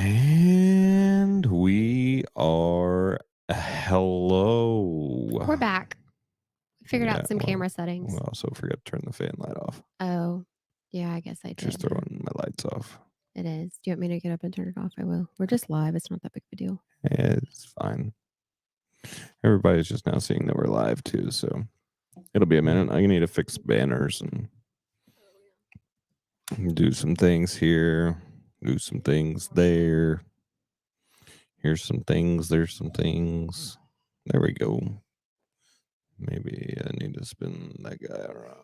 And we are hello. We're back. Figured Yeah, out some well, camera settings. We also forgot to turn the fan light off. Oh, yeah, I guess I did. Just throwing my lights off. It is. Do you want me to get up and turn it off? I will. We're just live. It's not that big of a deal. It's fine. Everybody's just now seeing that we're live too, so it'll be a minute. I need to fix banners and do some things here, do some things there. Here's some things, there's some things. There we go. Maybe I need to spin that guy around.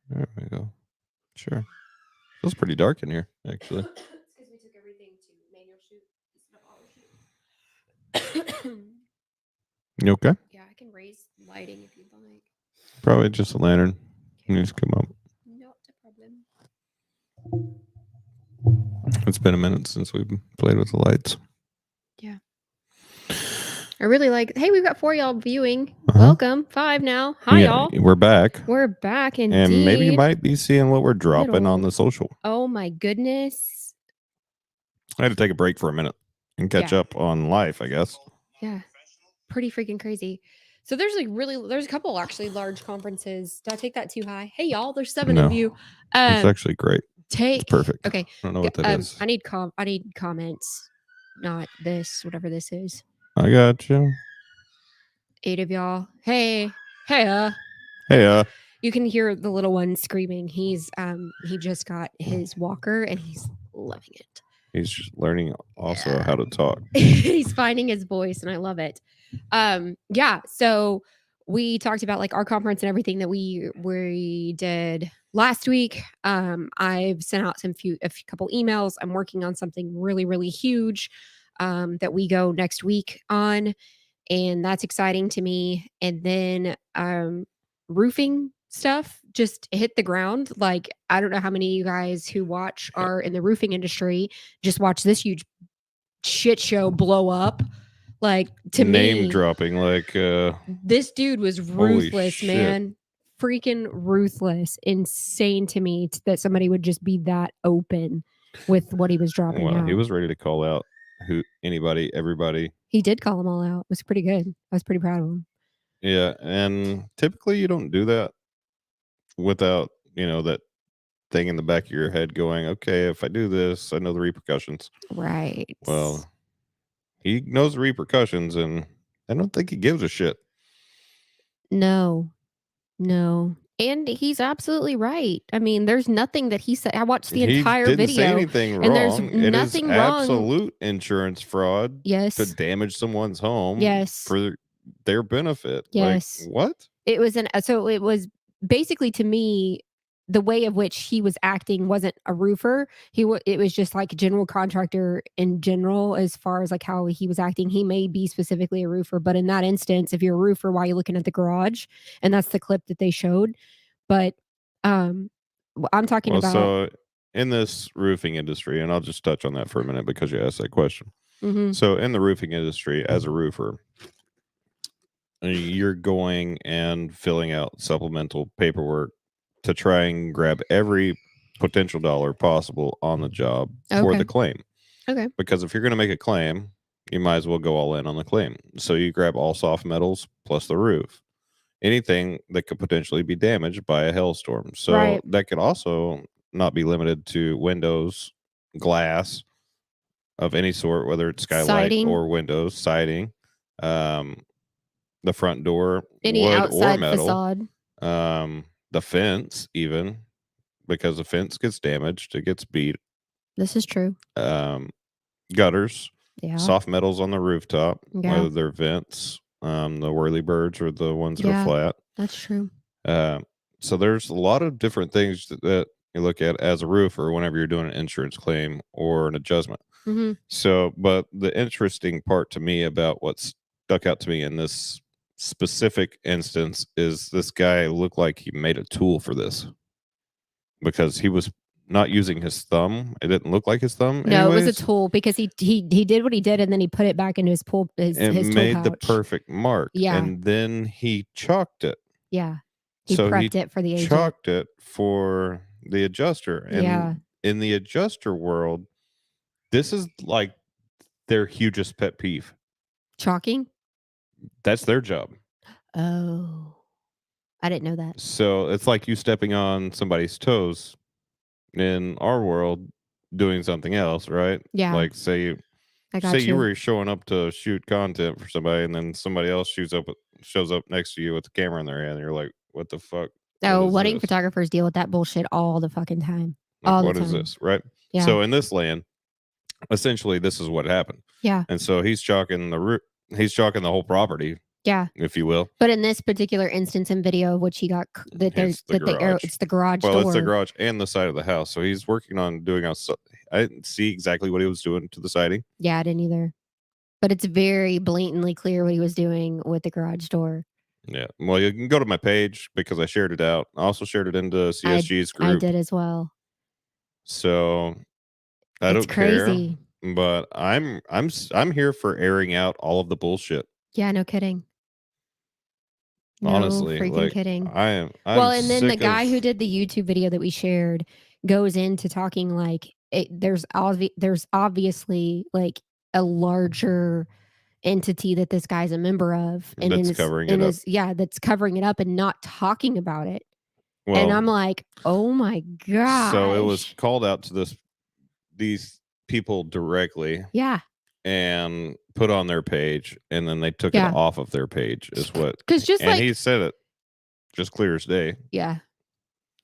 There we go. Sure. Feels pretty dark in here, actually. It's because we took everything to manual shoot instead of auto shoot. You okay? Yeah, I can raise lighting if you'd like. Probably just a lantern. You just come up. Not a problem. It's been a minute since we've played with the lights. Yeah. I really like. Hey, we've got 4 y'all viewing. Uh-huh. Welcome. 5 now. Hi, y'all. We're back. We're back indeed. And maybe you might be seeing what we're dropping on the social. Oh my goodness. I had to take a break for a minute and catch up on life, I guess. Yeah. Pretty freaking crazy. So there's there's a couple actually large conferences. Did I take that too high? Hey y'all, there's 7 of you. It's actually great. It's perfect. Okay. I don't know what that is. I need comments, not this, whatever this is. I got you. 8 of y'all. Hey. Hey. You can hear the little one screaming. He just got his walker and he's loving it. He's just learning also how to talk. He's finding his voice and I love it. So we talked about like our conference and everything that we did last week. I've sent out a couple emails. I'm working on something really, really huge that we go next week on, and that's exciting to me. And then roofing stuff just hit the ground. Like, I don't know how many of you guys who are in the roofing industry just watch this huge shit show blow up. Like, to name me, dropping, like this dude was ruthless, man. Freaking ruthless. Insane to me that somebody would just be that open with what he was dropping out. He was ready to call out everybody. He did call them all out. It was pretty good. I was pretty proud of him. Yeah, and typically you don't do that without, that thing in the back of your head going, okay, if I do this, I know the repercussions. Right. Well, he knows the repercussions, and I don't think he gives a shit. No. And he's absolutely right. I mean, there's nothing that he said. I watched the entire video. He didn't say anything wrong. And there's nothing wrong. Absolute insurance fraud. Yes. To damage someone's home. Yes. For their benefit. Yes. Like, what? It was basically, to me, the way of which he was acting wasn't a roofer. It was just like a general contractor in general, as far as like how he was acting. He may be specifically a roofer, but in that instance, if you're a roofer, why are you looking at the garage? And that's the clip that they showed. But I'm talking about. So in this roofing industry, and I'll just touch on that for a minute because you asked that question. Mm-hmm. So in the roofing industry, as a roofer, you're going and filling out supplemental paperwork to try and grab every potential dollar possible on the job for the claim. Okay. Because if you're going to make a claim, you might as well go all in on the claim. So you grab all soft metals plus the roof. Anything that could potentially be damaged by a hailstorm. So that could also not be limited to windows, glass of any sort, whether it's skylight siding, or windows, siding, the front door, any wood outside or metal, facade. The fence, even because the fence gets damaged, it gets beat. This is true. Gutters, yeah. Soft metals on the rooftop, whether they're vents, the whirlybirds or the ones that are flat. That's true. So there's a lot of different things that you look at as a roofer whenever you're doing an insurance claim or an adjustment. Mm-hmm. So, but the interesting part to me about what stuck out to me in this specific instance is this guy looked like he made a tool for this, because he was not using his thumb. It didn't look like his thumb. No, it was a tool, because he did what he did, and then he put it back into his his made tool the pouch. perfect mark. Yeah. And then he chalked it. Yeah. He prepped it for the agent. Chalked it for the adjuster. And in the adjuster world, this is like their hugest pet peeve. Chalking? That's their job. Oh, I didn't know that. So it's like you stepping on somebody's toes in our world doing something else, right? Yeah. Like say you were showing up to shoot content for somebody and then somebody else shows up next to you with the camera in their hand and you're like, what the fuck? Oh, wedding photographers deal with that bullshit all the fucking time. Like, all what the time. Is this, right? Yeah. So in this land, essentially this is what happened. Yeah. And so he's chalking the whole property. Yeah, if you will. But in this particular instance in video, which he got it's the garage door. Well, it's the garage and the side of the house. So he's working on doing I didn't see exactly what he was doing to the siding. Yeah, I didn't either. But it's very blatantly clear what he was doing with the garage door. Yeah. Well, you can go to my page because I shared it out. I also shared it into CSG's group. I did as well. So I don't care. But I'm here for airing out all of the bullshit. Yeah, no kidding. No honestly, freaking like, kidding. I'm well, and then the guy who did the YouTube video that we shared goes into talking like there's obviously like a larger entity that this guy's a member of, and that's covering it up. Yeah, that's covering it up and not talking about it. Well, and I'm like, oh my god! So it was called out to these people directly. Yeah. And put on their page, and then they took it off of their page. Is what? Because he said it just clear as day. Yeah,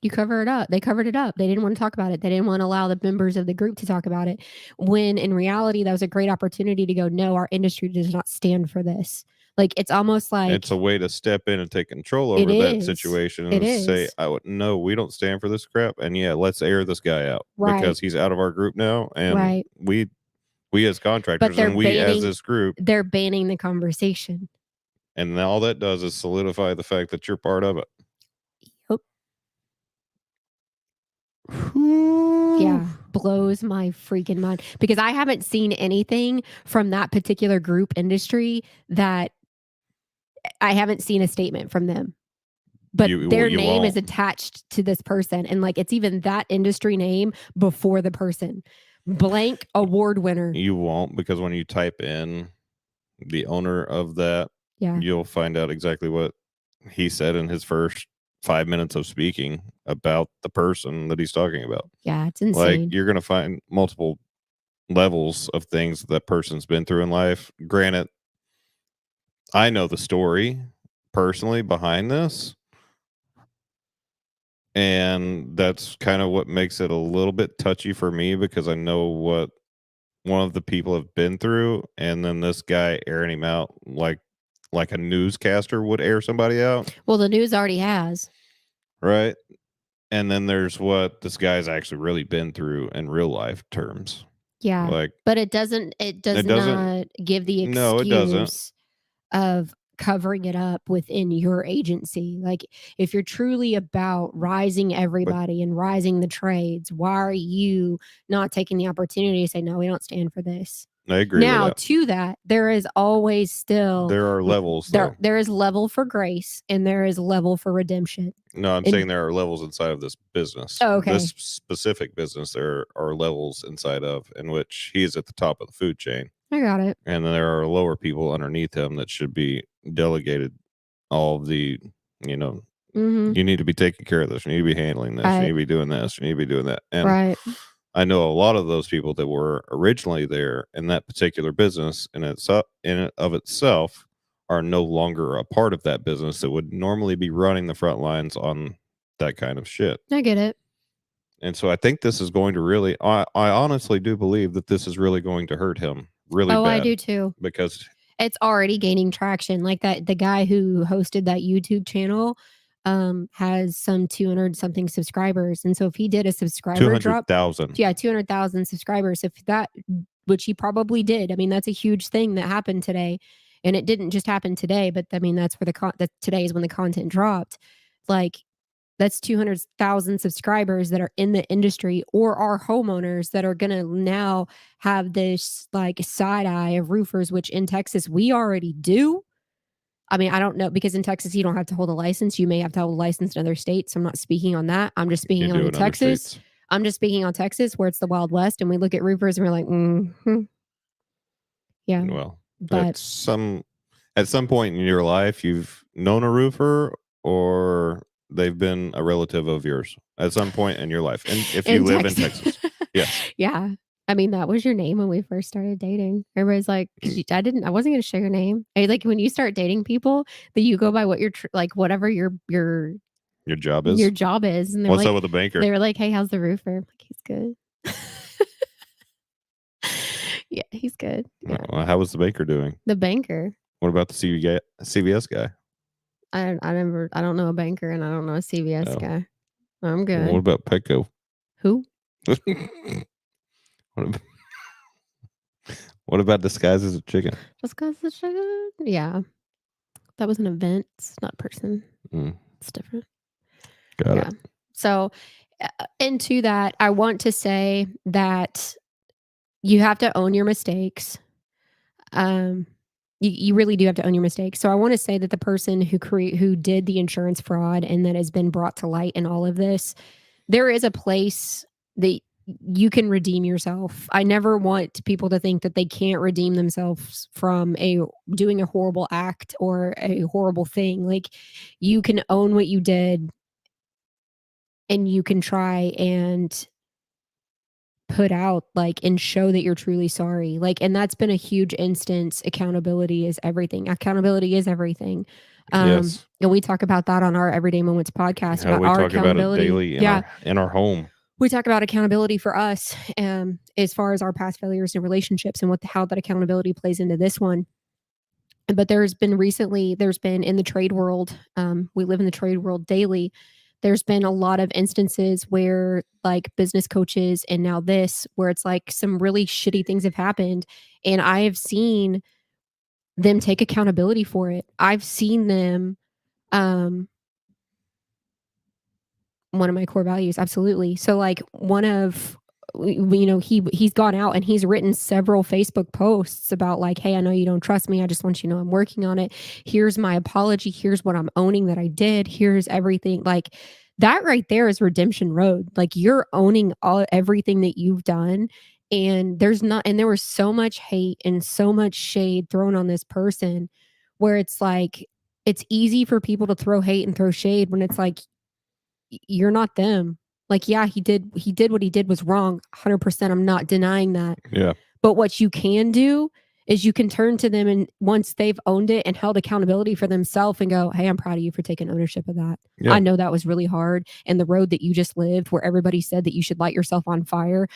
you cover it up. They covered it up. They didn't want to talk about it. They didn't want to allow the members of the group to talk about it. When in reality, that was a great opportunity to go. No, our industry does not stand for this. Like it's almost like it's a way to step in and take control over that situation and say, "No, we don't stand for this crap." And yeah, let's air this guy out because he's out of our group now, and we as contractors and we as this group, they're banning the conversation. And all that does is solidify the fact that you're part of it. Yep. Yeah, blows my freaking mind because I haven't seen anything from that particular group industry that I haven't seen a statement from them. But their name is attached to this person. And like, it's even that industry name before the person. Blank award winner. You won't, because when you type in the owner of that, you'll find out exactly what he said in his first 5 minutes of speaking about the person that he's talking about. Yeah, it's insane. Like, you're going to find multiple levels of things that person's been through in life. Granted, I know the story personally behind this. And that's kind of what makes it a little bit touchy for me because I know what one of the people have been through. And then this guy airing him out like a newscaster would air somebody out. Well, the news already has. Right. And then there's what this guy's actually really been through in real life terms. Yeah. Like, but it does not give the excuse of covering it up within your agency. Like if you're truly about rising everybody and rising the trades, why are you not taking the opportunity to say, no, we don't stand for this? I agree. Now to that, there is always still there are levels. There is level for grace and there is level for redemption. No, I'm saying there are levels inside of this business. Oh, okay. This specific business, there are levels inside of in which he is at the top of the food chain. I got it. And then there are lower people underneath him that should be delegated all of the, you need to be taking care of this. You need to be handling this. You need to be doing this. You need to be doing that. And I know a lot of those people that were originally there in that particular business in it of itself are no longer a part of that business that would normally be running the front lines on that kind of shit. I get it. And so I think this is going to really, I honestly do believe that this is really going to hurt him really bad. I do too. Because it's already gaining traction. Like the guy who hosted that YouTube channel has some 200 something subscribers. And so if he did a subscriber drop, 200,000. Yeah, 200,000 subscribers. If that, which he probably did. I mean, that's a huge thing that happened today. And it didn't just happen today, but I mean, that's where today is when the content dropped. Like that's 200,000 subscribers that are in the industry or are homeowners that are going to now have this like side eye of roofers, which in Texas we already do. I mean, I don't know, because in Texas you don't have to hold a license. You may have to hold a license in other states. So I'm not speaking on that. I'm just speaking on Texas. I'm just speaking on Texas, where it's the Wild West, and we look at roofers and we're like, yeah. Well, but at some point in your life, you've known a roofer, or they've been a relative of yours at some point in your life. And if you live in Texas, yes. Yeah. I mean, that was your name when we first started dating. Everybody's like, I wasn't going to share your name. Like, when you start dating people, that you go by what your like whatever your job is. Your job is. And what's up with the banker? They were like, hey, how's the roofer? I'm like, he's good. Yeah, he's good. Yeah. Well, how was the banker doing? The banker. What about the CVS guy? I don't know a banker, and I don't know a CVS guy. I'm good. Well, what about Petco? Who? What about disguised as a chicken? Disguised as a chicken? Yeah. That was an event. It's not a person. It's different. Got it. So, into that, I want to say that you have to own your mistakes. You really do have to own your mistakes. So I want to say that the person who did the insurance fraud and that has been brought to light in all of this, there is a place that you can redeem yourself. I never want people to think that they can't redeem themselves from doing a horrible act or a horrible thing. Like, you can own what you did, and you can try and put out and show that you're truly sorry. And that's been a huge instance. Accountability is everything. Yes. And we talk about that on our Everyday Moments podcast. About our accountability. About it daily in our home. We talk about accountability for us, as far as our past failures and relationships, and how that accountability plays into this one. But there's been in the trade world, we live in the trade world daily. There's been a lot of instances where business coaches, and now where it's some really shitty things have happened. And I have seen them take accountability for it. I've seen them, one of my core values. Absolutely. So he's gone out and he's written several Facebook posts about hey, I know you don't trust me. I just want you to know I'm working on it. Here's my apology. Here's what I'm owning that I did. Here's everything. That right there is redemption road. You're owning everything that you've done. And there was so much hate and so much shade thrown on this person, where it's it's easy for people to throw hate and throw shade when it's you're not them. Yeah, he did what he did was wrong. 100%. I'm not denying that. Yeah. But what you can do is you can turn to them, and once they've owned it and held accountability for themselves, and go, hey, I'm proud of you for taking ownership of that. Yeah. I know that was really hard. And the road that you just lived, where everybody said that you should light yourself on fire,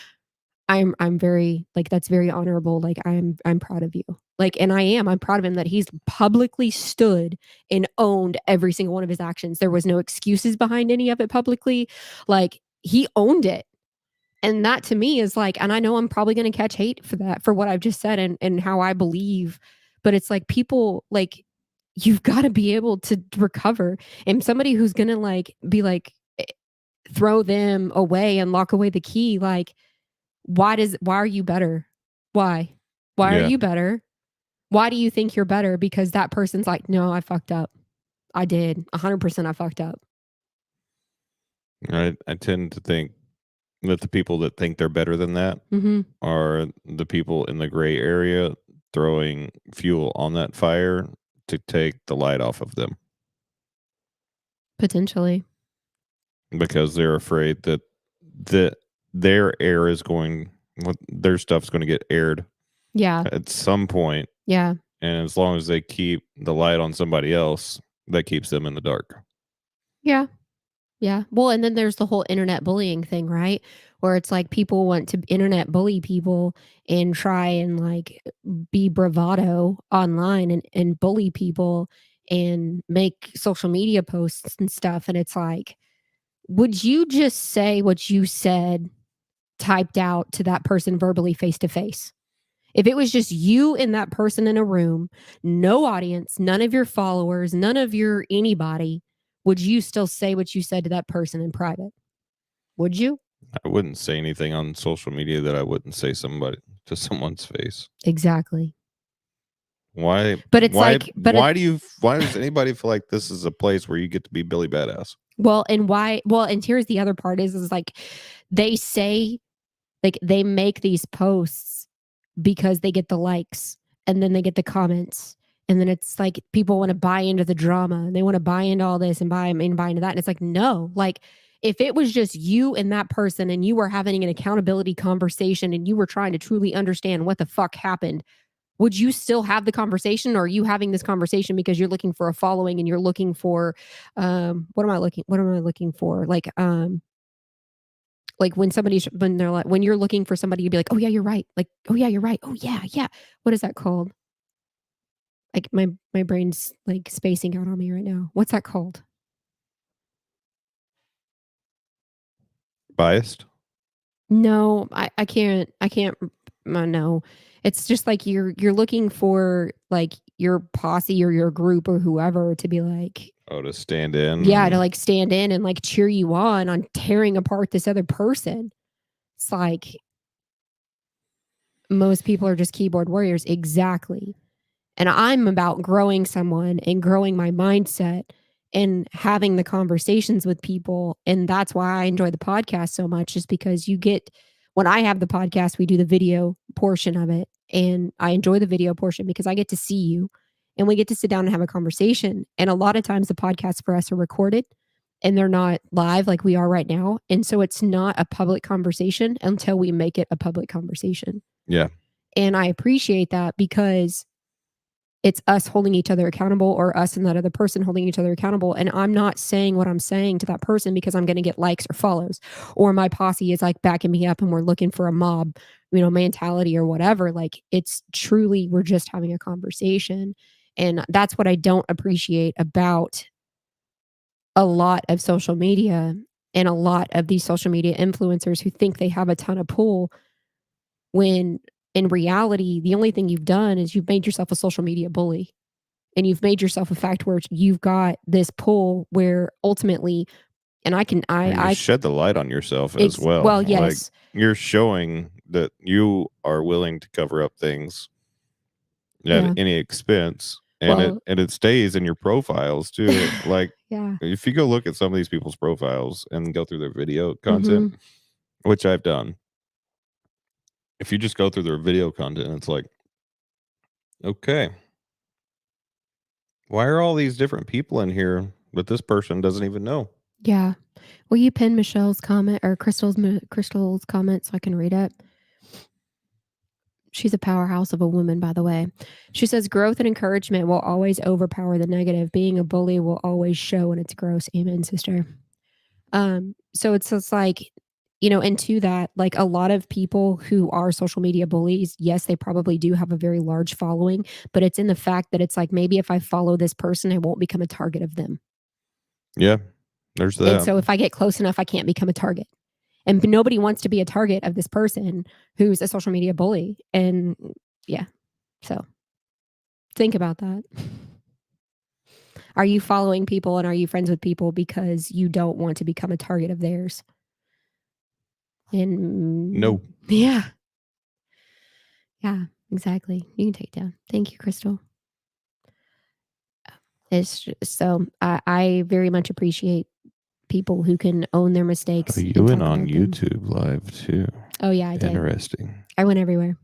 I'm very that's very honorable. I'm proud of you. And I'm proud of him that he's publicly stood and owned every single one of his actions. There was no excuses behind any of it publicly. He owned it. And that to me is and I know I'm probably going to catch hate for that, for what I've just said and how I believe, but it's people, you've got to be able to recover. And somebody who's going to be throw them away and lock away the key, why are you better? Why are you better? Why do you think you're better? Because that person's no, I fucked up. I did 100%. I fucked up. I tend to think that the people that think they're better than that are the people in the gray area throwing fuel on that fire to take the light off of them. Potentially. Because they're afraid that their their stuff's going to get aired. Yeah. At some point. Yeah. And as long as they keep the light on somebody else, that keeps them in the dark. Yeah. Yeah. Well, and then there's the whole internet bullying thing, right? Where it's people want to internet bully people and try and be bravado online and bully people and make social media posts and stuff. And it's would you just say what you said typed out to that person verbally, face to face? If it was just you and that person in a room, no audience, none of your followers, none of your anybody, would you still say what you said to that person in private? Would you? I wouldn't say anything on social media that I wouldn't say to someone's face. Exactly. Why? But it's why, like, but why does anybody feel like this is a place where you get to be Billy Badass? well, and why? Well, and here's the other part is like they say, like they make these posts because they get the likes and then they get the comments. And then it's like people want to buy into the drama and they want to buy into all this and buy into that. And it's like, no, like if it was just you and that person and you were having an accountability conversation and you were trying to truly understand what the fuck happened, would you still have the conversation, or are you having this conversation because you're looking for a following and you're looking for what am I looking for? Like when you're looking for somebody, you'd be like, oh yeah, you're right. Like, oh yeah, you're right. Oh yeah, yeah. What is that called? Like my brain's like spacing out on me right now. What's that called? Biased? No, I can't. No. It's just like you're looking for like your posse or your group or whoever to be like, oh, to stand in. Yeah, to like stand in and like cheer you on tearing apart this other person. It's like most people are just keyboard warriors. Exactly. And I'm about growing someone and growing my mindset and having the conversations with people. And that's why I enjoy the podcast so much, is because when I have the podcast, we do the video portion of it. And I enjoy the video portion because I get to see you and we get to sit down and have a conversation. And a lot of times the podcasts for us are recorded and they're not live like we are right now. And so it's not a public conversation until we make it a public conversation. Yeah. And I appreciate that because it's us holding each other accountable, or us and that other person holding each other accountable. And I'm not saying what I'm saying to that person because I'm going to get likes or follows, or my posse is like backing me up and we're looking for a mob, mentality or whatever. Like it's truly, we're just having a conversation. And that's what I don't appreciate about a lot of social media and a lot of these social media influencers who think they have a ton of pull, when in reality, the only thing you've done is you've made yourself a social media bully, and you've made yourself a fact where you've got this pull where ultimately, and I shed the light on yourself as well. Well, yes. Like, you're showing that you are willing to cover up things at any expense. And it stays in your profiles too. Like, yeah. If you go look at some of these people's profiles and go through their video content, which I've done, if you just go through their video content, it's like, okay, why are all these different people in here, but this person doesn't even know? Yeah. Will you pin Michelle's comment or Crystal's comment so I can read it? She's a powerhouse of a woman, by the way. She says, growth and encouragement will always overpower the negative. Being a bully will always show when it's gross. Amen, sister. So it's just like, and to that, like a lot of people who are social media bullies, yes, they probably do have a very large following, but it's in the fact that it's like, maybe if I follow this person, I won't become a target of them. Yeah, there's that. And so if I get close enough, I can't become a target. And nobody wants to be a target of this person who's a social media bully. And yeah, so think about that. Are you following people and are you friends with people because you don't want to become a target of theirs? And no. Yeah. Yeah, exactly. You can take it down. Thank you, Crystal. It's just, so I very much appreciate people who can own their mistakes. Oh, you went on YouTube Live too. Oh yeah, I did. Interesting. I went everywhere.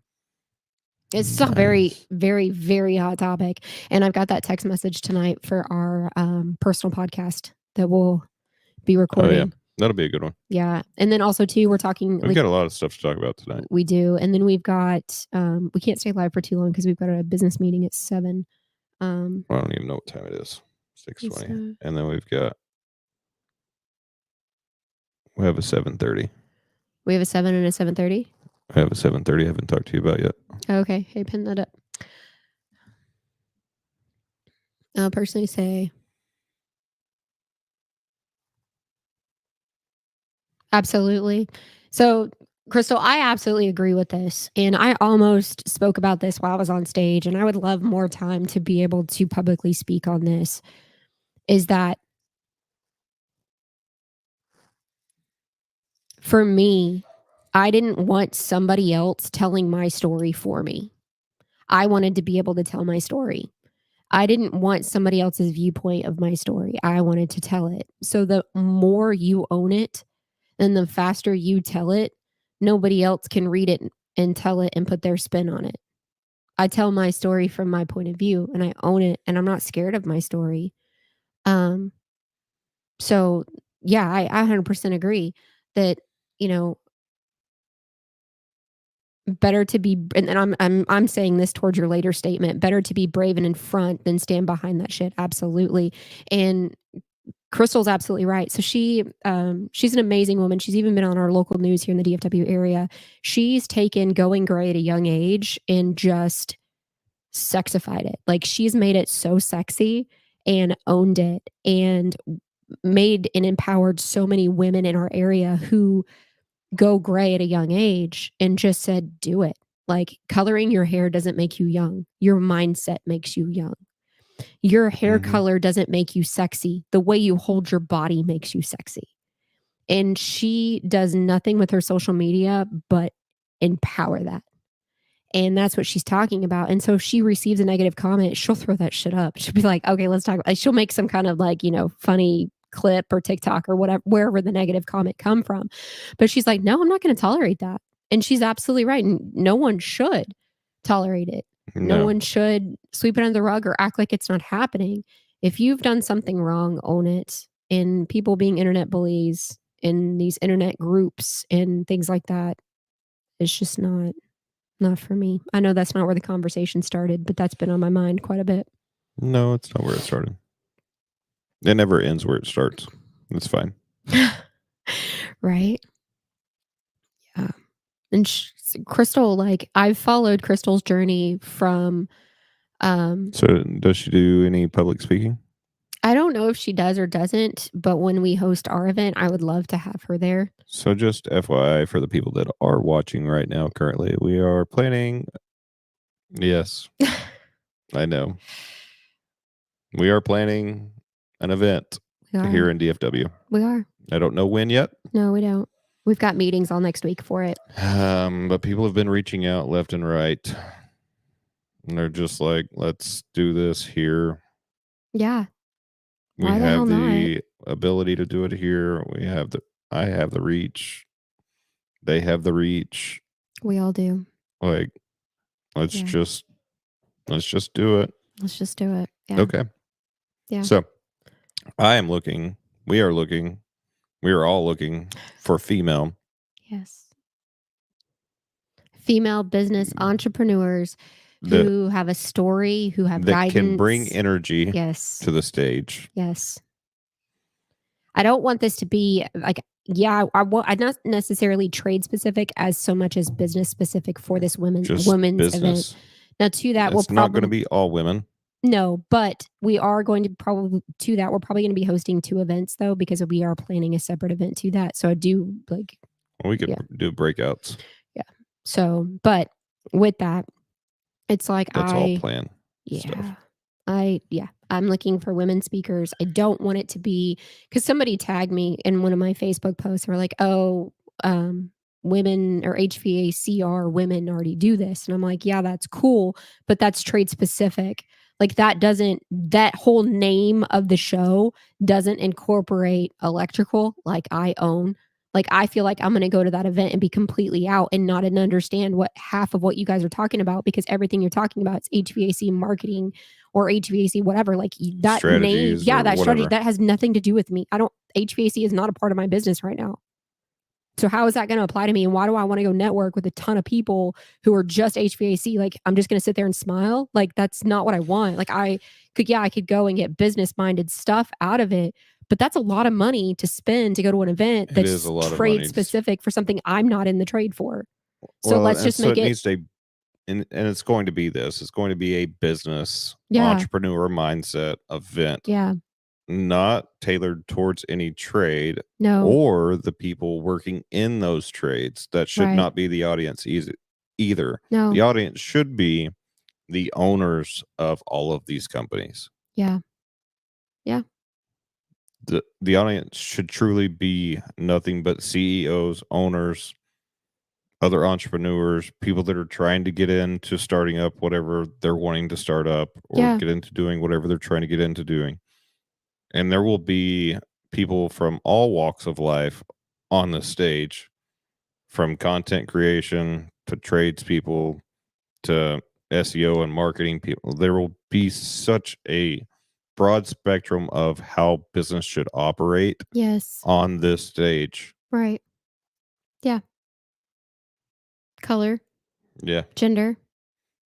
It's still very, very, very hot topic. And I've got that text message tonight for our personal podcast that we'll be recording. Oh, yeah. That'll be a good one. Yeah. And then also too, we're talking. We've got a lot of stuff to talk about tonight. We do. And then we've got, we can't stay live for too long because we've got a business meeting at 7. I don't even know what time it is. 6:20. And then we have a 7:30. We have a 7 and a 7:30? I have a 7:30 I haven't talked to you about yet. Okay. Hey, pin that up. I'll personally say absolutely. So, Crystal, I absolutely agree with this. And I almost spoke about this while I was on stage, and I would love more time to be able to publicly speak on this, is that for me, I didn't want somebody else telling my story for me. I wanted to be able to tell my story. I didn't want somebody else's viewpoint of my story. I wanted to tell it. So the more you own it and the faster you tell it, nobody else can read it and tell it and put their spin on it. I tell my story from my point of view and I own it and I'm not scared of my story. So yeah, I 100% agree that, you know, better to be, and I'm saying this towards your later statement, better to be brave and in front than stand behind that shit. Absolutely. And Crystal's absolutely right. So she's an amazing woman. She's even been on our local news here in the DFW area. She's taken going gray at a young age and just sexified it. Like she's made it so sexy and owned it and made and empowered so many women in our area who go gray at a young age and just said, do it. Like coloring your hair doesn't make you young. Your mindset makes you young. Your hair color doesn't make you sexy. The way you hold your body makes you sexy. And she does nothing with her social media but empower that. And that's what she's talking about. And so if she receives a negative comment, she'll throw that shit up. She'll be like, okay, let's talk. She'll make some kind of like, funny clip or TikTok or whatever, wherever the negative comment come from. But she's like, no, I'm not going to tolerate that. And she's absolutely right. And no one should tolerate it. No one should sweep it under the rug or act like it's not happening. If you've done something wrong, own it. And people being internet bullies in these internet groups and things like that, it's just not for me. I know that's not where the conversation started, but that's been on my mind quite a bit. No, it's not where it started. It never ends where it starts. It's fine. Right? Yeah. And Crystal, like I've followed Crystal's journey from So does she do any public speaking? I don't know if she does or doesn't, but when we host our event, I would love to have her there. So just FYI for the people that are watching right now currently, we are planning. Yes, I know. We are planning an event here in DFW. We are. I don't know when yet. No, we don't. We've got meetings all next week for it. But people have been reaching out left and right. And they're just like, let's do this here. Yeah. We have the ability to do it here. I have the reach. They have the reach. We all do. Like, let's just do it. Let's just do it. Yeah. Okay. Yeah. So we are all looking for female. Yes. Female business entrepreneurs who have a story, who have guidance. That can bring energy to the stage. Yes. I don't want this to be like, I'm not necessarily trade specific as so much as business specific for this women's business event. Now to that, it's not going to be all women. No, but we are going to probably we're probably going to be hosting 2 events though, because we are planning a separate event to that. So I do like. We could do breakouts. Yeah. So, but with that, it's like that's all planned. Yeah. Stuff. I'm looking for women speakers. I don't want it to be because somebody tagged me in one of my Facebook posts. They're like, oh, women or HVACR women already do this. And I'm like, yeah, that's cool, but that's trade specific. Like that whole name of the show doesn't incorporate electrical like I own. Like I feel like I'm going to go to that event and be completely out and not understand what half of what you guys are talking about, because everything you're talking about is HVAC marketing or HVAC whatever. Like that name, that strategy that has nothing to do with me. HVAC is not a part of my business right now. So how is that going to apply to me? And why do I want to go network with a ton of people who are just HVAC? Like, I'm just going to sit there and smile. Like, that's not what I want. Like I could go and get business-minded stuff out of it, but that's a lot of money to spend to go to an event that's trade specific for something I'm not in the trade for. So let's just make it. Needs to, and it's going to be this. It's going to be a business entrepreneur mindset event. Yeah. Not tailored towards any trade or the people working in those trades. That should not be the audience either. No. The audience should be the owners of all of these companies. Yeah. Yeah. The audience should truly be nothing but CEOs, owners, other entrepreneurs, people that are trying to get into starting up whatever they're wanting to start up or get into doing whatever they're trying to get into doing. And there will be people from all walks of life on the stage, from content creation to tradespeople to SEO and marketing people. There will be such a broad spectrum of how business should operate on this stage. Right. Yeah. Color. Yeah. Gender.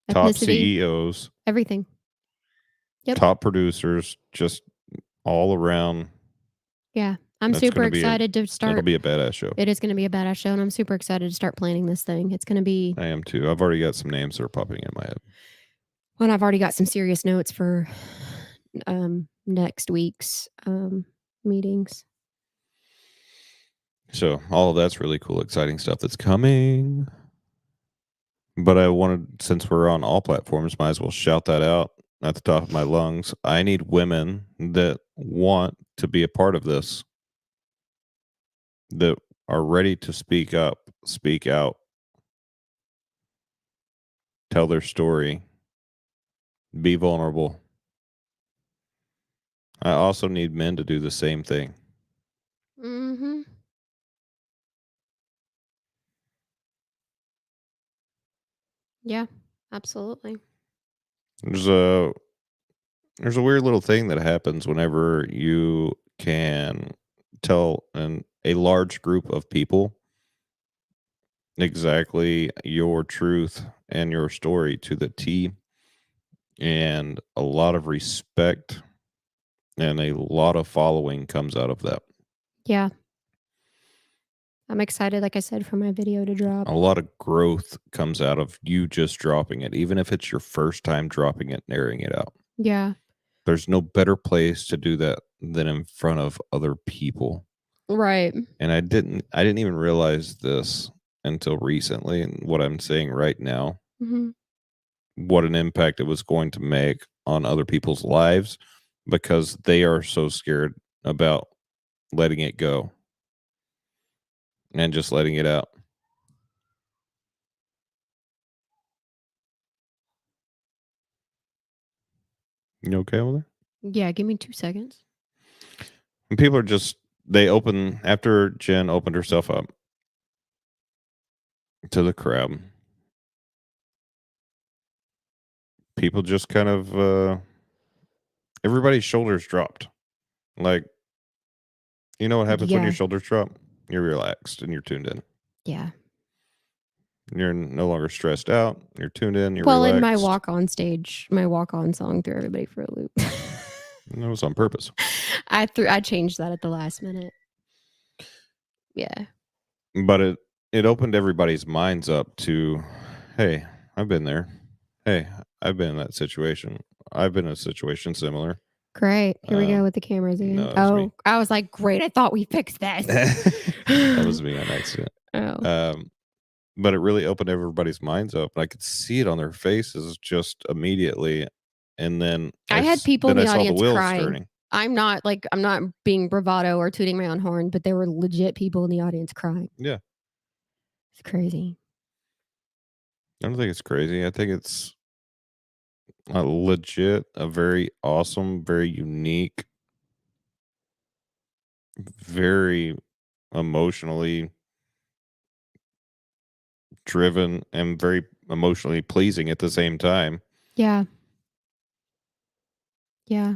Top ethnicity, CEOs. Everything. Yep. Top producers, just all around. Yeah. I'm super excited to start. It'll be a badass show. It is going to be a badass show, and I'm super excited to start planning this thing. It's going to be. I am too. I've already got some names that are popping in my head. Well, and I've already got some serious notes for next week's meetings. So all of that's really cool, exciting stuff that's coming. But I wanted, since we're on all platforms, might as well shout that out at the top of my lungs. I need women that want to be a part of this, that are ready to speak up, speak out, tell their story, be vulnerable. I also need men to do the same thing. Mm-hmm. Yeah, absolutely. There's a weird little thing that happens whenever you can tell a large group of people exactly your truth and your story to the T, and a lot of respect and a lot of following comes out of that. Yeah. I'm excited, like I said, for my video to drop. A lot of growth comes out of you just dropping it, even if it's your first time dropping it and airing it out. Yeah. There's no better place to do that than in front of other people. Right. And I didn't even realize this until recently, and what I'm saying right now, what an impact it was going to make on other people's lives, because they are so scared about letting it go and just letting it out. You okay over there? Yeah, give me 2 seconds. And people are just, after Jen opened herself up to the crowd, people just kind of, everybody's shoulders dropped. Like, you know what happens when your shoulders drop? You're relaxed and you're tuned in. Yeah. You're no longer stressed out. You're tuned in. You're relaxed. In my walk-on stage, my walk-on song threw everybody for a loop. That was on purpose. I changed that at the last minute. Yeah. But it opened everybody's minds up to, hey, I've been there. Hey, I've been in that situation. I've been in a situation similar. Great. Here we go with the cameras again. No, I was like, great. I thought we fixed this. That was me on accident. But it really opened everybody's minds up. I could see it on their faces just immediately. And then I had people in the audience crying. Turning. I'm not being bravado or tooting my own horn, but there were legit people in the audience crying. Yeah. It's crazy. I don't think it's crazy. I think it's legit, a very awesome, very unique, very emotionally driven and very emotionally pleasing at the same time. Yeah. Yeah.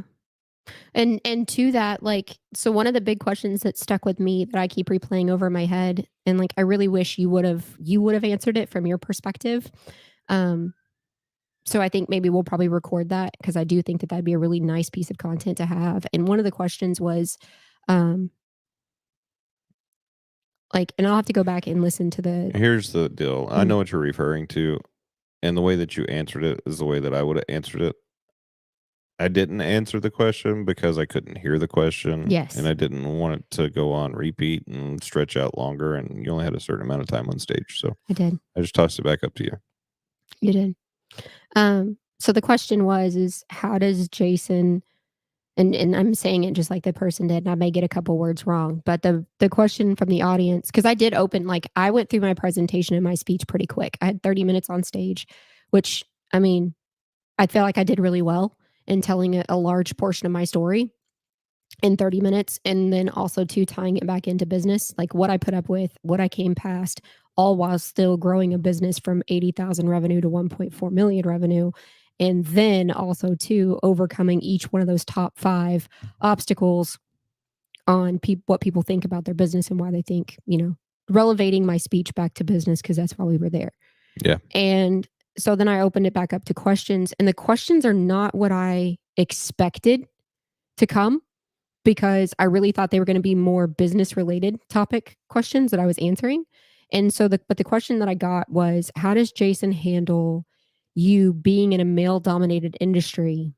And to that, like, so one of the big questions that stuck with me that I keep replaying over my head, and like I really wish you would have answered it from your perspective. So I think maybe we'll probably record that, because I do think that that'd be a really nice piece of content to have. And one of the questions was, like, and I'll have to go back and listen to the. Here's the deal. I know what you're referring to, and the way that you answered it is the way that I would have answered it. I didn't answer the question because I couldn't hear the question. Yes. And I didn't want it to go on repeat and stretch out longer, and you only had a certain amount of time on stage. So I did. I just tossed it back up to you. You did. So the question is how does Jason and I'm saying it just like the person did, and I may get a couple words wrong, but the question from the audience, because I did open, like, I went through my presentation and my speech pretty quick. I had 30 minutes on stage, which, I mean, I feel like I did really well in telling a large portion of my story in 30 minutes, and then also too tying it back into business, like what I put up with, what I came past, all while still growing a business from 80,000 revenue to 1.4 million revenue. And then also too overcoming each one of those top 5 obstacles on what people think about their business and why they think, relevating my speech back to business, because that's why we were there. Yeah. And so then I opened it back up to questions, and the questions are not what I expected to come, because I really thought they were going to be more business related topic questions that I was answering. And so the question that I got was, how does Jason handle you being in a male dominated industry?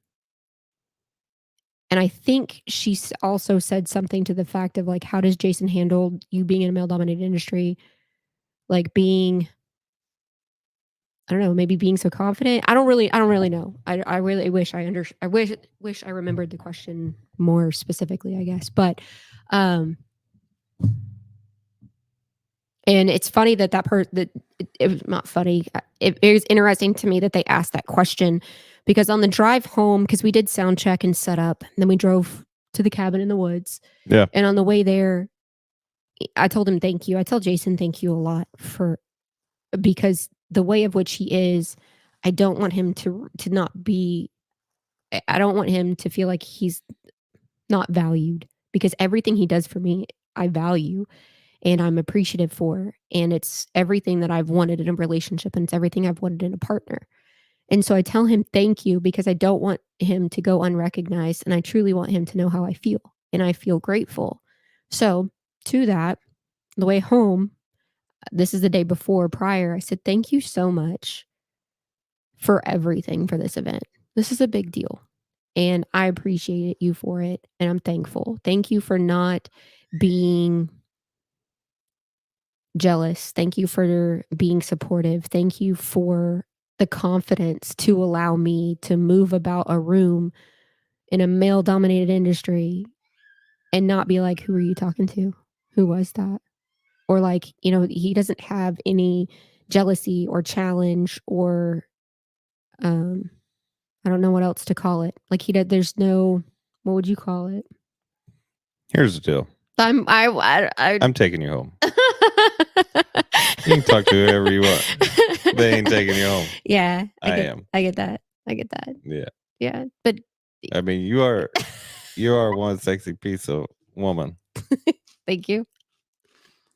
And I think she also said something to the fact of like, how does Jason handle you being in a male dominated industry? Like being, I don't know, maybe being so confident. I don't really know. I really wish I wish I remembered the question more specifically, I guess. But and it's funny that it was not funny. It was interesting to me that they asked that question, because on the drive home, because we did sound check and set up, and then we drove to the cabin in the woods. Yeah. And on the way there, I told him thank you. I tell Jason thank you a lot because the way of which he is, I don't want him to not be. I don't want him to feel like he's not valued, because everything he does for me, I value and I'm appreciative for. And it's everything that I've wanted in a relationship, and it's everything I've wanted in a partner. And so I tell him thank you, because I don't want him to go unrecognized, and I truly want him to know how I feel, and I feel grateful. So to that, the way home, this is the day before prior, I said, thank you so much for everything for this event. This is a big deal, and I appreciate you for it, and I'm thankful. Thank you for not being jealous. Thank you for being supportive. Thank you for the confidence to allow me to move about a room in a male dominated industry and not be like, who are you talking to? Who was that? Or like, he doesn't have any jealousy or challenge or I don't know what else to call it. Like there's no, what would you call it? Here's the deal. I'm taking you home. You can talk to whoever you want. They ain't taking you home. Yeah. I am. I get that. Yeah. Yeah. But I mean, you are one sexy piece of woman. Thank you.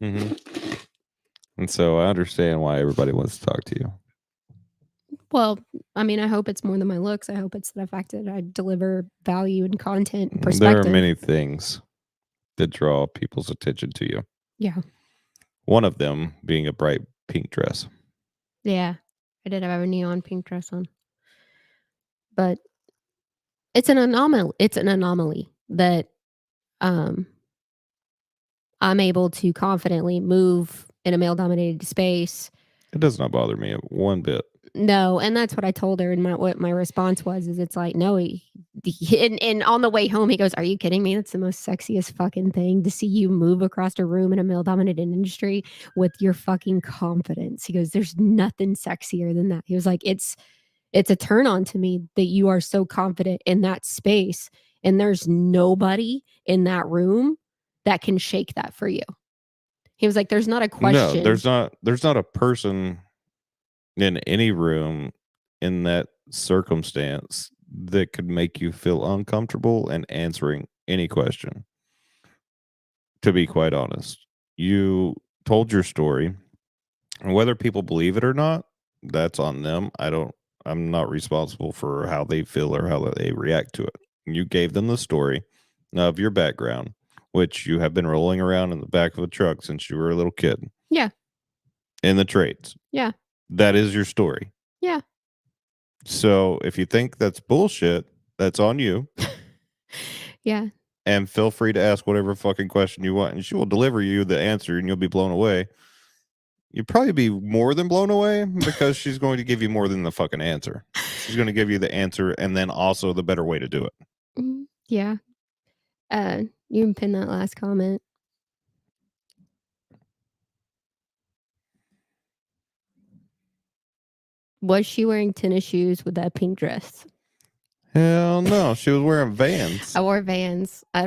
Mm-hmm. And so I understand why everybody wants to talk to you. Well, I mean, I hope it's more than my looks. I hope it's the fact that I deliver value and content and perspective. There are many things that draw people's attention to you. Yeah. One of them being a bright pink dress. Yeah. I did have a neon pink dress on. But it's an anomaly. It's an anomaly that I'm able to confidently move in a male dominated space. It does not bother me one bit. No, and that's what I told her, and what my response was is, it's like, no, and on the way home he goes, are you kidding me? That's the most sexiest fucking thing, to see you move across a room in a male dominated industry with your fucking confidence. He goes, there's nothing sexier than that. He was like, it's a turn on to me that you are so confident in that space, and there's nobody in that room that can shake that for you. He was like, there's not a question. No, there's not a person in any room in that circumstance that could make you feel uncomfortable in answering any question. To be quite honest, you told your story, and whether people believe it or not, that's on them. I'm not responsible for how they feel or how they react to it. You gave them the story of your background, which you have been rolling around in the back of a truck since you were a little kid. Yeah. In the trades. Yeah. That is your story. Yeah. So if you think that's bullshit, that's on you. Yeah. And feel free to ask whatever fucking question you want, and she will deliver you the answer, and you'll be blown away. You'd probably be more than blown away, because she's going to give you more than the fucking answer. She's going to give you the answer and then also the better way to do it. Mm-hmm. Yeah. You can pin that last comment. Was she wearing tennis shoes with that pink dress? Hell no. She was wearing Vans. I wore Vans. I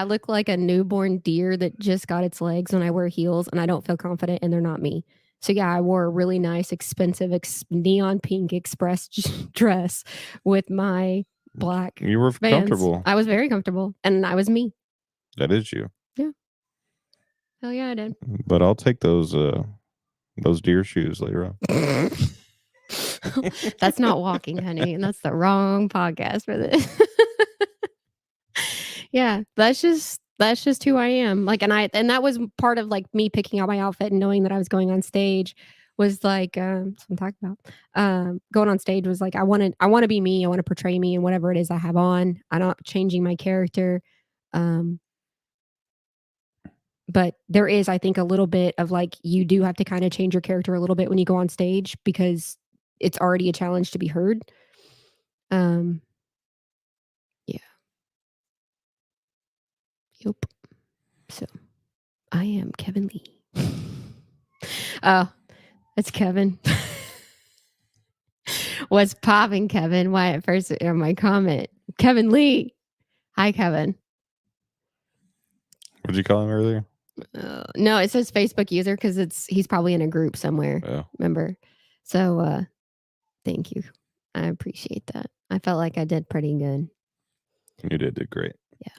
look like a newborn deer that just got its legs when I wear heels, and I don't feel confident, and they're not me. So yeah, I wore a really nice, expensive neon pink express dress with my black You were Vans. comfortable. I was very comfortable, and I was me. That is you. Yeah. Hell yeah, I did. But I'll take those deer shoes later on. That's not walking, honey, and that's the wrong podcast for this. Yeah, that's just who I am. Like, and that was part of like me picking out my outfit and knowing that I was going on stage was like what I'm talking about. Going on stage was like I want to be me. I want to portray me and whatever it is I have on. I'm not changing my character. But there is, I think, a little bit of like you do have to kind of change your character a little bit when you go on stage because it's already a challenge to be heard. Yeah. Yep. So I am Kevin Lee. Oh, that's Kevin. What's popping, Kevin? Why at first in my comment? Kevin Lee. Hi, Kevin. What did you call him earlier? No, it says Facebook user because he's probably in a group somewhere. Yeah. Remember? So thank you. I appreciate that. I felt like I did pretty good. You did great. Yeah.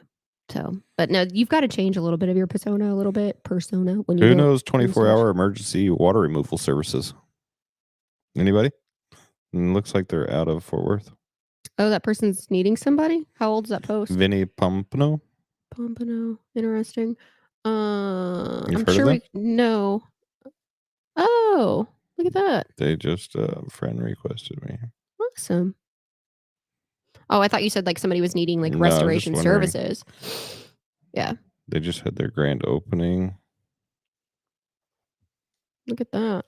So, but no, you've got to change a little bit of your persona when you Who knows 24-hour emergency water removal services? Anybody? Looks like they're out of Fort Worth. Oh, that person's needing somebody? How old is that post? Vinny Pompano. Interesting. You've I'm heard sure of them? No. Oh, look at that. They just friend requested me. Awesome. Oh, I thought you said like somebody was needing like restoration services. Yeah. They just had their grand opening. Look at that.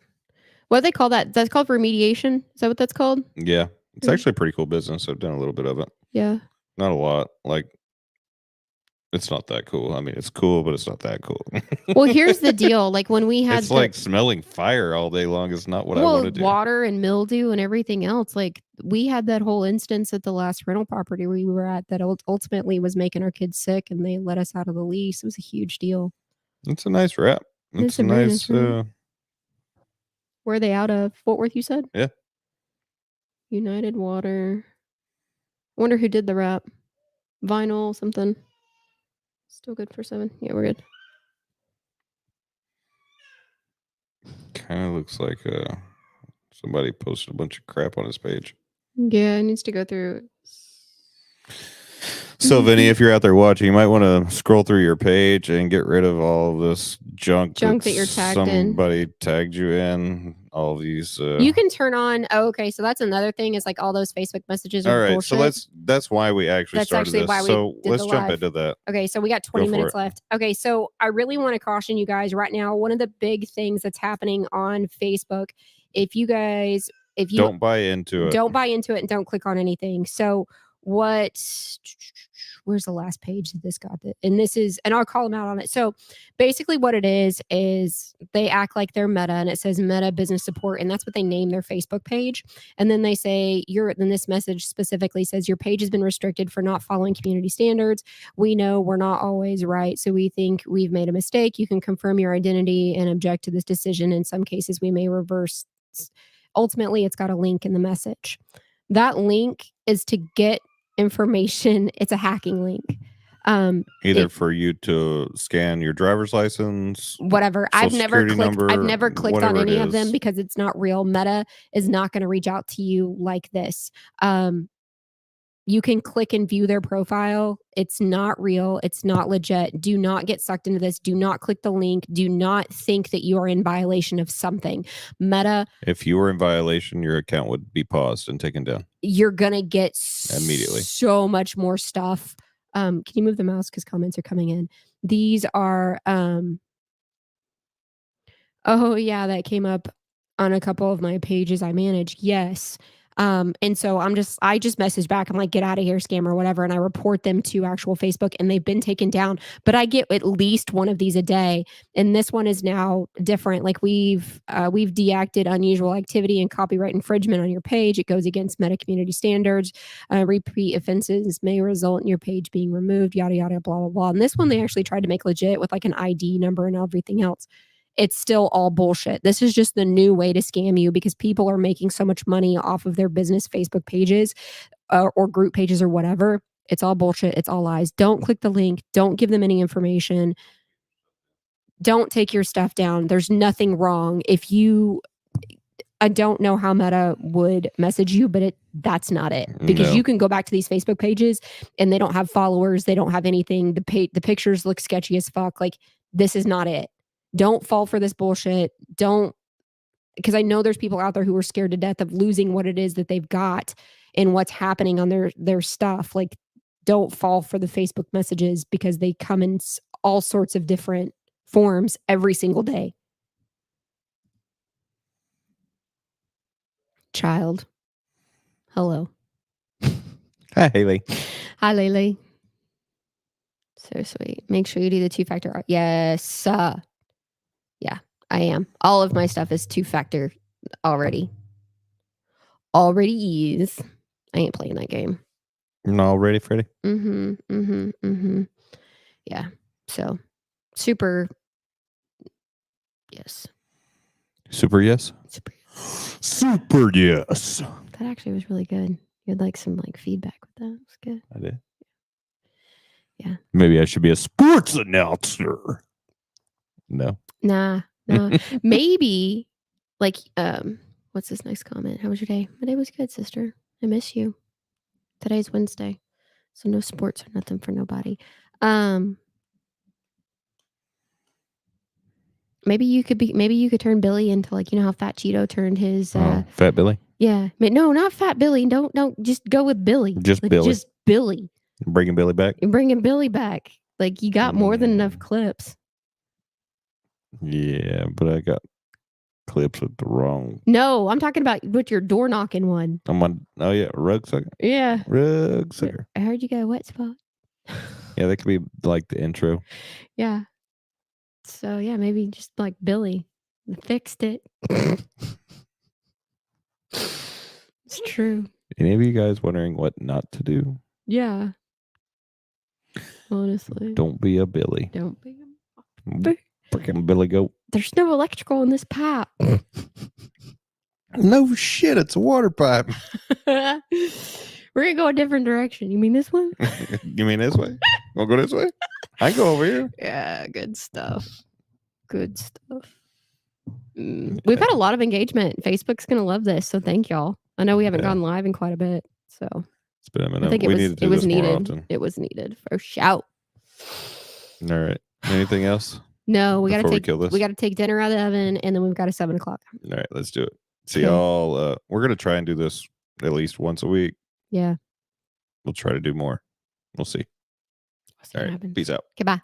What do they call that? That's called remediation? Is that what that's called? Yeah. It's actually a pretty cool business. I've done a little bit of it. Yeah. Not a lot. Like, it's not that cool. I mean, it's cool, but it's not that cool. Well, here's the deal. Like when we had it's like smelling fire all day long. It's not what I want to do. Water and mildew and everything else. Like we had that whole instance at the last rental property we were at that ultimately was making our kids sick, and they let us out of the lease. It was a huge deal. It's a nice wrap. It's a nice. Where are they out of? Fort Worth, you said? Yeah. United Water. I wonder who did the wrap. Vinyl something. Still good for 7. Yeah, we're good. Kind of looks like somebody posted a bunch of crap on his page. Yeah, it needs to go through. So, Vinny, if you're out there watching, you might want to scroll through your page and get rid of all of this junk that you're tagged in. Somebody tagged you in. All these. You can turn on. Oh, okay, so that's another thing. Is like all those Facebook messages are bullshit. So that's why we actually started this. So let's jump into that. Okay, so we got 20 minutes left. Okay, so I really want to caution you guys right now. One of the big things that's happening on Facebook, if you don't buy into it, and don't click on anything. So where's the last page that this got it? And I'll call them out on it. So basically what it is they act like they're Meta, and it says Meta Business Support, and that's what they name their Facebook page. And then they say then this message specifically says your page has been restricted for not following community standards. We know we're not always right, so we think we've made a mistake. You can confirm your identity and object to this decision. In some cases, we may reverse. Ultimately, it's got a link in the message. That link is to get information. It's a hacking link. Either for you to scan your driver's license, whatever. I've never clicked on any of them because it's not real. Meta is not going to reach out to you like this. You can click and view their profile. It's not real. It's not legit. Do not get sucked into this. Do not click the link. Do not think that you are in violation of something. Meta. If you were in violation, your account would be paused and taken down. You're going to get immediately so much more stuff. Can you move the mouse? Because comments are coming in. These are, oh yeah, that came up on a couple of my pages I manage. Yes. And so I just message back. I'm like, get out of here, scam or whatever. And I report them to actual Facebook and they've been taken down. But I get at least one of these a day. And this one is now different. Like we've deactivated unusual activity and copyright infringement on your page. It goes against Meta community standards. Repeat offenses may result in your page being removed, yada, yada, blah, blah, blah. And this one they actually tried to make legit with like an ID number and everything else. It's still all bullshit. This is just the new way to scam you because people are making so much money off of their business Facebook pages or group pages or whatever. It's all bullshit. It's all lies. Don't click the link. Don't give them any information. Don't take your stuff down. There's nothing wrong. I don't know how Meta would message you, but that's not it. Because you can go back to these Facebook pages and they don't have followers. They don't have anything. The pictures look sketchy as fuck. Like, this is not it. Don't fall for this bullshit. Because I know there's people out there who are scared to death of losing what it is that they've got and what's happening on their stuff. Like, don't fall for the Facebook messages because they come in all sorts of different forms every single day. Child. Hello. Hi, Haley. Hi, Lily. So sweet. Make sure you do the 2-factor. Yes. Yeah, I am. All of my stuff is 2-factor already. Already is. I ain't playing that game. No, ready, Freddie? Yeah. So, super. Yes. Super yes? Super. Super yes. That actually was really good. You had like some like feedback with that. It was good. I did. Yeah. Maybe I should be a sports announcer. No. Nah. Maybe like what's this next comment? How was your day? My day was good, sister. I miss you. Today's Wednesday. So no sports or nothing for nobody. Maybe you could turn Billy into like, you know how Fat Cheeto turned his Fat Billy? Yeah. No, not Fat Billy. Don't just go with Billy. Just like, Billy. Just Billy. Bringing Billy back? You're bringing Billy back. Like you got more than enough clips. Yeah, but I got clips with the wrong. No, I'm talking about with your door knocking one. Oh yeah, rug sucker. Yeah. Rug sucker. I heard you got a wet spot. Yeah, that could be like the intro. Yeah. So yeah, maybe just like Billy fixed it. It's true. Any of you guys wondering what not to do? Yeah. Honestly. Don't be a Billy. Don't be a freaking Billy goat. There's no electrical in this pipe. No shit, it's a water pipe. We're gonna go a different direction. You mean this one? You mean this way? We'll go this way? I go over here. Yeah, good stuff. Good stuff. We've had a lot of engagement. Facebook's gonna love this, so thank y'all. I know we haven't gone live in quite a bit, so it's been a minute. I think it was needed. It was needed for shout. All right. Anything else? No, we gotta take dinner out of the oven, and then we've got a 7 o'clock. All right, let's do it. See y'all. We're gonna try and do this at least once a week. Yeah. We'll try to do more. We'll see. All right. Happens. Peace out. Goodbye.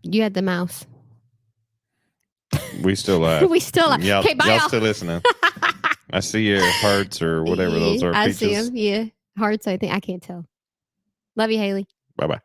You had the mouse. We still live. We still live. Y'all, okay, bye. Y'all still listening. I see your hearts or whatever those are. I see them. Yeah. Hearts, I think. I can't tell. Love you, Haley. Bye-bye.